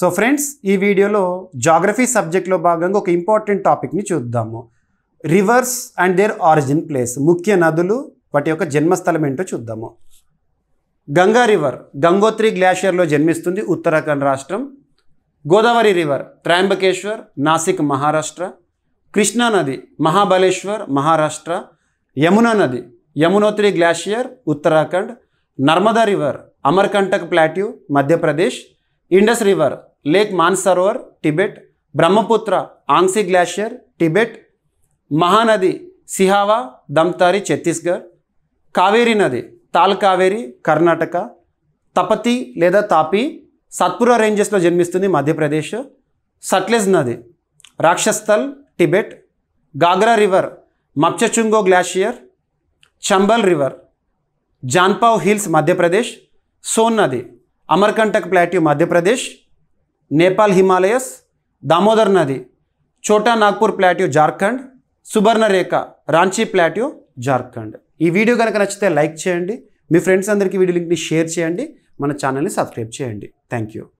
So friends, ఈ వీడియోలో geography సబ్జెక్ట్లో భాగంగా ఒక ఇంపార్టెంట్ టాపిక్ని చూద్దాము. Rivers and their origin place, ముఖ్య నదులు వాటి యొక్క జన్మస్థలం ఏంటో చూద్దాము. గంగా రివర్ గంగోత్రి గ్లాషియర్లో జన్మిస్తుంది, ఉత్తరాఖండ్ రాష్ట్రం. గోదావరి రివర్ త్రయంబకేశ్వర్, నాసిక్, మహారాష్ట్ర. కృష్ణా నది మహాబలేశ్వర్, మహారాష్ట్ర. యమునా నది Yamunotri glacier, Uttarakhand. Narmada river Amarkantak plateau, Madhya Pradesh. Indus river lake Mansarovar, Tibet. Brahmaputra Angsi glacier, Tibet. Mahanadi Sihawa, Dhamtari, Chhattisgarh. Kaveri నది తాల్ కావేరి, కర్ణాటక. తపతి లేదా తాపి సత్పురా రేంజెస్లో జన్మిస్తుంది, మధ్యప్రదేశ్. సట్లెజ్ నది Rakshastal, Tibet. Ghaghra river Mapchachungo glacier, Chambal river Janapav hills, Madhya Pradesh. Son నది అమర్కంటక్ ప్లాట్యూ, మధ్యప్రదేశ్. నేపాల్ హిమాలయస్. దామోదర్ నది చోటా నాగ్పూర్ ప్లాట్యూ, జార్ఖండ్. సుబర్ణరేఖ రాంచీ ప్లాట్యూ, జార్ఖండ్. ఈ వీడియో కనుక నచ్చితే లైక్ చేయండి, మీ ఫ్రెండ్స్ అందరికీ వీడియో లింక్ని షేర్ చేయండి, మన ఛానల్ని సబ్స్క్రైబ్ చేయండి. Thank you.